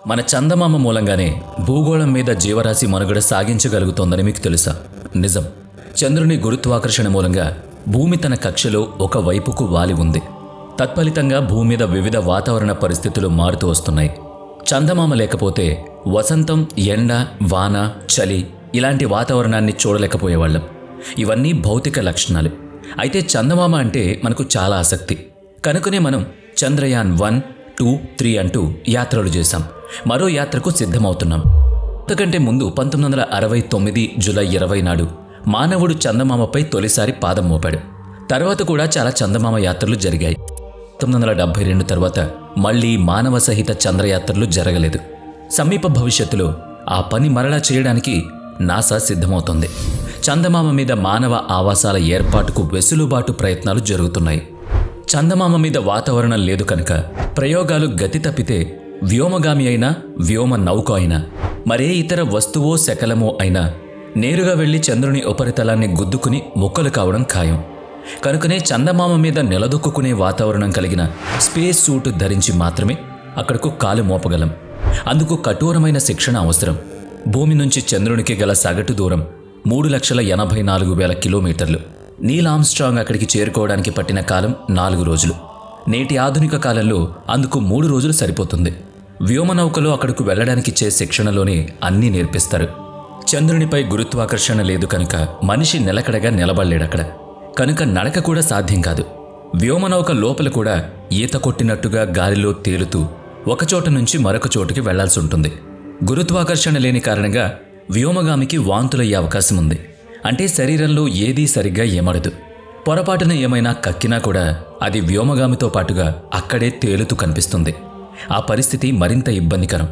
మన చందమామ మూలంగానే భూగోళం మీద జీవరాశి మనుగడ సాగించగలుగుతోందని మీకు తెలుసా? నిజం. చంద్రుని గురుత్వాకర్షణ మూలంగా భూమి తన కక్షలో ఒక వైపుకు వాలి ఉంది. తత్ఫలితంగా భూమి మీద వివిధ వాతావరణ పరిస్థితులు మారుతూ వస్తున్నాయి. చందమామ లేకపోతే వసంతం, ఎండ, వాన, చలి ఇలాంటి వాతావరణాన్ని చూడలేకపోయేవాళ్ళం. ఇవన్నీ భౌతిక లక్షణాలు. అయితే చందమామ అంటే మనకు చాలా ఆసక్తి. కనుకనే మనం చంద్రయాన్ 1, 2, 3 అంటూ యాత్రలు చేశాం. మరో యాత్రకు సిద్ధమవుతున్నాం. అంతకంటే ముందు 1969 జూలై 20 నాడు మానవుడు చందమామపై తొలిసారి పాదం మోపాడు. తర్వాత కూడా చాలా చందమామ యాత్రలు జరిగాయి. 1972 తర్వాత మళ్లీ మానవ సహిత చంద్రయాత్రలు జరగలేదు. సమీప భవిష్యత్తులో ఆ పని మరలా చేయడానికి నాసా సిద్ధమవుతోంది. చందమామ మీద మానవ ఆవాసాల ఏర్పాటుకు వెసులుబాటు ప్రయత్నాలు జరుగుతున్నాయి. చందమామ మీద వాతావరణం లేదు కనుక ప్రయోగాలు గతి తప్పితే వ్యోమగామి అయినా, వ్యోమ నౌక అయినా, మరే ఇతర వస్తువో శకలమో అయినా నేరుగా వెళ్లి చంద్రుని ఉపరితలాన్ని గుద్దుకుని ముక్కలు కావడం ఖాయం. కనుకనే చందమామ మీద నిలదొక్కునే వాతావరణం కలిగిన స్పేస్ సూట్ ధరించి మాత్రమే అక్కడకు కాలు మోపగలం. అందుకు కఠోరమైన శిక్షణ అవసరం. భూమి నుంచి చంద్రునికి గల సగటు దూరం 3,84,000 కిలోమీటర్లు. నీల్ ఆర్మ్స్ట్రాంగ్ అక్కడికి చేరుకోవడానికి పట్టిన కాలం 4 రోజులు. నేటి ఆధునిక కాలంలో అందుకు 3 రోజులు సరిపోతుంది. వ్యోమనౌకలో అక్కడకు వెళ్లడానికిచ్చే శిక్షణలోనే అన్నీ నేర్పిస్తారు. చంద్రునిపై గురుత్వాకర్షణ లేదు కనుక మనిషి నిలకడగా నిలబడలేడక్కడ. కనుక నడక కూడా సాధ్యం కాదు. వ్యోమనౌక లోపల కూడా ఈత కొట్టినట్టుగా గాలిలో తేలుతూ ఒకచోట నుంచి మరొక చోటుకి వెళ్లాల్సి ఉంటుంది. గురుత్వాకర్షణ లేని కారణంగా వ్యోమగామికి వాంతులయ్యే అవకాశం ఉంది. అంటే శరీరంలో ఏదీ సరిగ్గా ఏమడదు. పొరపాటున ఏమైనా కక్కినా కూడా అది వ్యోమగామితో పాటుగా అక్కడే తేలుతూ కనిపిస్తుంది. ఆ పరిస్థితి మరింత ఇబ్బందికరం.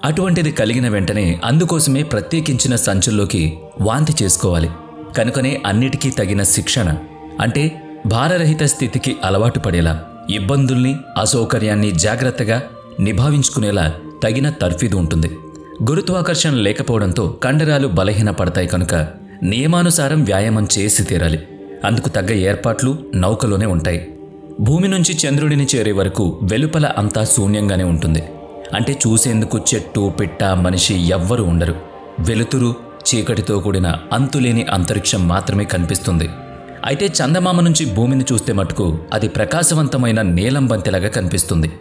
అటువంటిది కలిగిన వెంటనే అందుకోసమే ప్రత్యేకించిన సంచుల్లోకి వాంతి చేసుకోవాలి. కనుకనే అన్నిటికీ తగిన శిక్షణ, అంటే భారరహిత స్థితికి అలవాటు పడేలా, ఇబ్బందుల్ని, అసౌకర్యాన్ని జాగ్రత్తగా నిభావించుకునేలా తగిన తర్ఫీదు ఉంటుంది. గురుత్వాకర్షణ లేకపోవడంతో కండరాలు బలహీనపడతాయి కనుక నియమానుసారం వ్యాయామం చేసి తీరాలి. అందుకు తగ్గ ఏర్పాట్లు నౌకలోనే ఉంటాయి. భూమి నుంచి చంద్రుడిని చేరే వరకు వెలుపల అంతా శూన్యంగానే ఉంటుంది. అంటే చూసేందుకు చెట్టు, పిట్ట, మనిషి ఎవ్వరూ ఉండరు. వెలుతురు, చీకటితో కూడిన అంతులేని అంతరిక్షం మాత్రమే కనిపిస్తుంది. అయితే చందమామ నుంచి భూమిని చూస్తే మటుకు అది ప్రకాశవంతమైన నీలం బంతిలాగా కనిపిస్తుంది.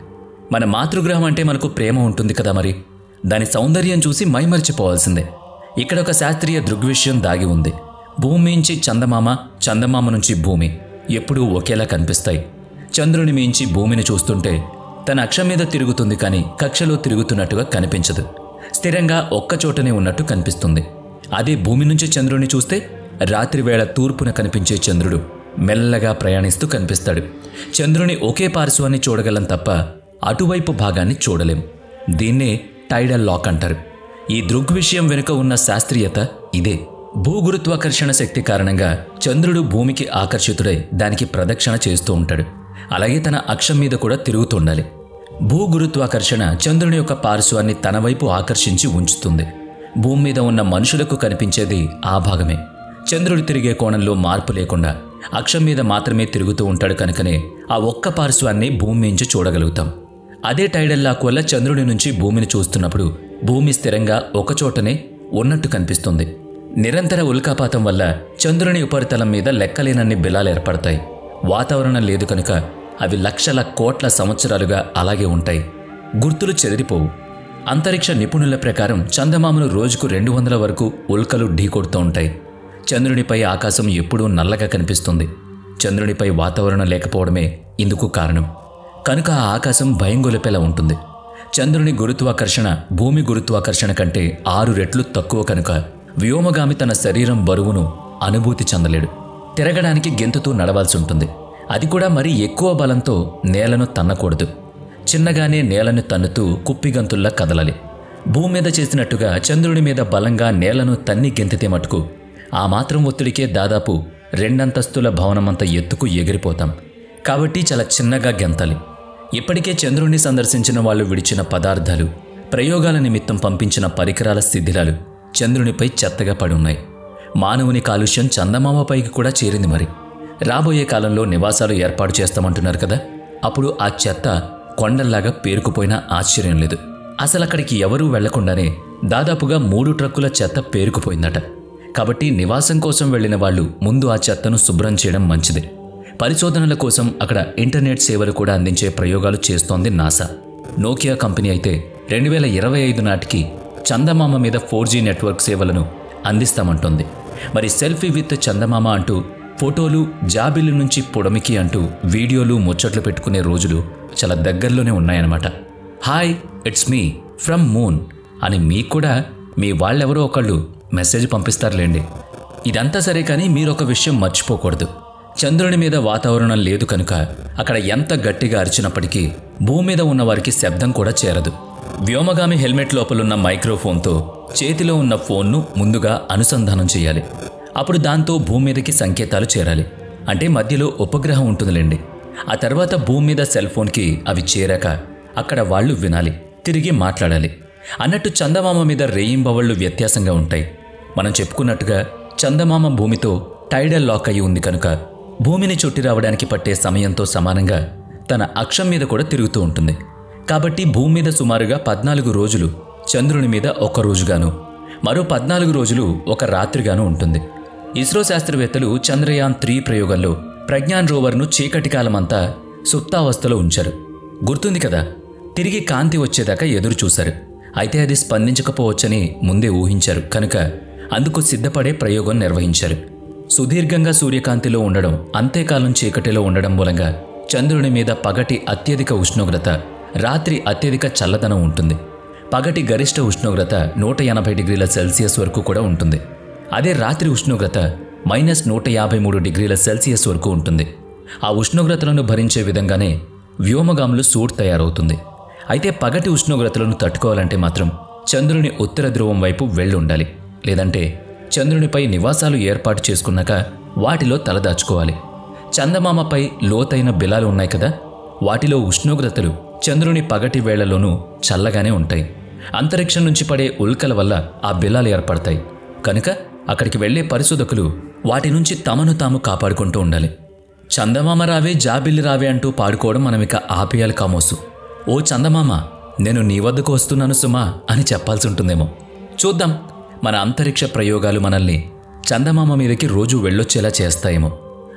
మన మాతృగ్రహం అంటే మనకు ప్రేమ ఉంటుంది కదా, మరి దాని సౌందర్యం చూసి మైమరిచిపోవాల్సిందే. ఇక్కడ ఒక శాస్త్రీయ దృగ్విషయం దాగి ఉంది. భూమి నుంచి చందమామ, చందమామ నుంచి భూమి ఎప్పుడూ ఒకేలా కనిపిస్తాయి. చంద్రుని మించి భూమిని చూస్తుంటే తన అక్షం మీద తిరుగుతుంది, కానీ కక్షలో తిరుగుతున్నట్టుగా కనిపించదు. స్థిరంగా ఒక్కచోటనే ఉన్నట్టు కనిపిస్తుంది. అదే భూమి నుంచి చంద్రుని చూస్తే రాత్రివేళ తూర్పున కనిపించే చంద్రుడు మెల్లగా ప్రయాణిస్తూ కనిపిస్తాడు. చంద్రుని ఒకే పార్శ్వాన్ని చూడగలం తప్ప అటువైపు భాగాన్ని చూడలేం. దీన్నే టైడల్ లాక్ అంటారు. ఈ దృగ్విషయం వెనుక ఉన్న శాస్త్రీయత ఇదే. భూగురుత్వాకర్షణ శక్తి కారణంగా చంద్రుడు భూమికి ఆకర్షితుడై దానికి ప్రదక్షిణ చేస్తూ ఉంటాడు. అలాగే తన అక్షం మీద కూడా తిరుగుతుండాలి. భూగురుత్వాకర్షణ చంద్రుని యొక్క పార్శ్వాన్ని తన వైపు ఆకర్షించి ఉంచుతుంది. భూమి మీద ఉన్న మనుషులకు కనిపించేది ఆ భాగమే. చంద్రుడు తిరిగే కోణంలో మార్పు లేకుండా అక్షం మీద మాత్రమే తిరుగుతూ ఉంటాడు. కనుకనే ఆ ఒక్క పార్శ్వాన్ని భూమి నుంచి చూడగలుగుతాం. అదే టైడల్ లాక్ వల్ల చంద్రుడి నుంచి భూమిని చూస్తున్నప్పుడు భూమి స్థిరంగా ఒకచోటనే ఉన్నట్టు కనిపిస్తుంది. నిరంతర ఉల్కాపాతం వల్ల చంద్రుని ఉపరితలం మీద లెక్కలేనన్ని బిలాలు ఏర్పడతాయి. వాతావరణం లేదు కనుక అవి లక్షల కోట్ల సంవత్సరాలుగా అలాగే ఉంటాయి. గుర్తులు చెదిరిపోవు. అంతరిక్ష నిపుణుల ప్రకారం చందమామను రోజుకు 200 వరకు ఉల్కలు ఢీకొడుతూ ఉంటాయి. చంద్రునిపై ఆకాశం ఎప్పుడూ నల్లగా కనిపిస్తుంది. చంద్రునిపై వాతావరణం లేకపోవడమే ఇందుకు కారణం. కనుక ఆ ఆకాశం భయం గొలిపేలా ఉంటుంది. చంద్రుని గురుత్వాకర్షణ భూమి గురుత్వాకర్షణ కంటే 6 రెట్లు తక్కువ కనుక వ్యోమగామి తన శరీరం బరువును అనుభూతి చెందలేడు. తిరగడానికి గెంతుతూ నడవాల్సి ఉంటుంది. అది కూడా మరీ ఎక్కువ బలంతో నేలను తన్నకూడదు. చిన్నగానే నేలను తన్నుతూ కుప్పిగంతుల్లా కదలాలి. భూమి మీద చేసినట్టుగా చంద్రుడి మీద బలంగా నేలను తన్ని గెంతితే మటుకు ఆ మాత్రం ఒత్తిడికే దాదాపు 2 అంతస్తుల భవనమంత ఎత్తుకు ఎగిరిపోతాం. కాబట్టి చాలా చిన్నగా గెంతాలి. ఇప్పటికే చంద్రుణ్ణి సందర్శించిన వాళ్ళు విడిచిన పదార్థాలు, ప్రయోగాల నిమిత్తం పంపించిన పరికరాల శిథిలాలు చంద్రునిపై చెత్తగా పడి ఉన్నాయి. మానవుని కాలుష్యం చందమామపైకి కూడా చేరింది. మరి రాబోయే కాలంలో నివాసాలు ఏర్పాటు చేస్తామంటున్నారు కదా, అప్పుడు ఆ చెత్త కొండల్లాగా పేరుకుపోయినా ఆశ్చర్యం లేదు. అసలు అక్కడికి ఎవరూ వెళ్లకుండానే దాదాపుగా 3 ట్రక్కుల చెత్త పేరుకుపోయిందట. కాబట్టి నివాసం కోసం వెళ్లిన వాళ్ళు ముందు ఆ చెత్తను శుభ్రం చేయడం మంచిది. పరిశోధనల కోసం అక్కడ ఇంటర్నెట్ సేవలు కూడా అందించే ప్రయోగాలు చేస్తోంది నాసా. నోకియా కంపెనీ అయితే 2025 నాటికి చందమామ మీద 4G నెట్వర్క్ సేవలను అందిస్తామంటోంది. మరి సెల్ఫీ విత్ చందమామ అంటూ ఫోటోలు, జాబిల్లు నుంచి పొడమికి అంటూ వీడియోలు, ముచ్చట్లు పెట్టుకునే రోజులు చాలా దగ్గరలోనే ఉన్నాయన్నమాట. Hi, it's me from moon అని మీకు కూడా మీ వాళ్ళెవరో ఒకళ్ళు మెసేజ్ పంపిస్తారులేండి. ఇదంతా సరే కానీ మీరొక విషయం మర్చిపోకూడదు. చంద్రుని మీద వాతావరణం లేదు కనుక అక్కడ ఎంత గట్టిగా అరిచినప్పటికీ భూమి మీద ఉన్న వారికి శబ్దం కూడా చేరదు. వ్యోమగామి హెల్మెట్ లోపలున్న మైక్రోఫోన్తో చేతిలో ఉన్న ఫోన్ను ముందుగా అనుసంధానం చేయాలి. అప్పుడు దాంతో భూమి మీదకి సంకేతాలు చేరాలి. అంటే మధ్యలో ఉపగ్రహం ఉంటుందిలేండి. ఆ తర్వాత భూమి మీద సెల్ ఫోన్కి అవి చేరాక అక్కడ వాళ్ళు వినాలి, తిరిగి మాట్లాడాలి. అన్నట్టు చందమామ మీద రేయింబవళ్లు వ్యత్యాసంగా ఉంటాయి. మనం చెప్పుకున్నట్టుగా చందమామ భూమితో టైడల్ లాక్ అయి ఉంది కనుక భూమిని చుట్టి రావడానికి పట్టే సమయంతో సమానంగా తన అక్షం మీద కూడా తిరుగుతూ ఉంటుంది. కాబట్టి భూమి మీద సుమారుగా 14 రోజులు చంద్రుని మీద ఒక రోజుగాను, మరో 14 రోజులు ఒక రాత్రిగాను ఉంటుంది. ఇస్రో శాస్త్రవేత్తలు చంద్రయాన్ 3 ప్రయోగంలో ప్రజ్ఞాన్ రోవర్ను చీకటి కాలమంతా సుప్తావస్థలో ఉంచారు. గుర్తుంది కదా? తిరిగి కాంతి వచ్చేదాకా ఎదురు చూశారు. అయితే అది స్పందించకపోవచ్చని ముందే ఊహించారు కనుక అందుకు సిద్ధపడే ప్రయోగం నిర్వహించారు. సుదీర్ఘంగా సూర్యకాంతిలో ఉండడం, అంతేకాలం చీకటిలో ఉండడం మూలంగా చంద్రుని మీద పగటి అత్యధిక ఉష్ణోగ్రత, రాత్రి అత్యధిక చల్లదనం ఉంటుంది. పగటి గరిష్ట ఉష్ణోగ్రత 180 డిగ్రీల సెల్సియస్ వరకు కూడా ఉంటుంది. అదే రాత్రి ఉష్ణోగ్రత -153 డిగ్రీల సెల్సియస్ వరకు ఉంటుంది. ఆ ఉష్ణోగ్రతలను భరించే విధంగానే వ్యోమగాములు సూట్ తయారవుతుంది. అయితే పగటి ఉష్ణోగ్రతలను తట్టుకోవాలంటే మాత్రం చంద్రుని ఉత్తర ధ్రువం వైపు వెళ్ళుండాలి. లేదంటే చంద్రునిపై నివాసాలు ఏర్పాటు చేసుకున్నాక వాటిలో తలదాచుకోవాలి. చందమామపై లోతైన బిలాలు ఉన్నాయి కదా, వాటిలో ఉష్ణోగ్రతలు చంద్రుని పగటి వేళలోనూ చల్లగానే ఉంటాయి. అంతరిక్షం నుంచి పడే ఉల్కల వల్ల ఆ బిలాలు ఏర్పడతాయి కనుక అక్కడికి వెళ్లే పరిశోధకులు వాటి నుంచి తమను తాము కాపాడుకుంటూ ఉండాలి. చందమామ రావే, జాబిల్లి రావే అంటూ పాడుకోవడం మనం ఇక ఆపేయాలి కామోసు. ఓ చందమామ, నేను నీ వద్దకు వస్తున్నాను సుమా అని చెప్పాల్సి ఉంటుందేమో. చూద్దాం, మన అంతరిక్ష ప్రయోగాలు మనల్ని చందమామ మీదకి రోజు వెళ్ళొచ్చేలా చేస్తాయేమో.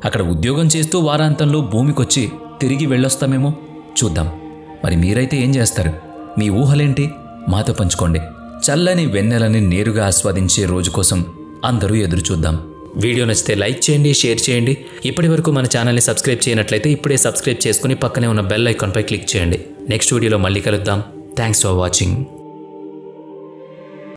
అక్కడ ఉద్యోగం చేస్తూ వారాంతంలో భూమికొచ్చి తిరిగి వెళ్ళొస్తామేమో. చూద్దాం. మరి మీరైతే ఏం చేస్తారు? మీ ఊహలేంటి? మాతో పంచుకోండి. చల్లని వెన్నెలని నేరుగా ఆస్వాదించే రోజు కోసం అందరూ ఎదురు చూద్దాం. వీడియో నచ్చితే లైక్ చేయండి, షేర్ చేయండి. ఇప్పటి వరకు మన ఛానల్ని సబ్స్క్రైబ్ చేయనట్లయితే ఇప్పుడే సబ్స్క్రైబ్ చేసుకుని పక్కనే ఉన్న బెల్ ఐకాన్పై క్లిక్ చేయండి. నెక్స్ట్ వీడియోలో మళ్ళీ కలుద్దాం. Thanks for watching.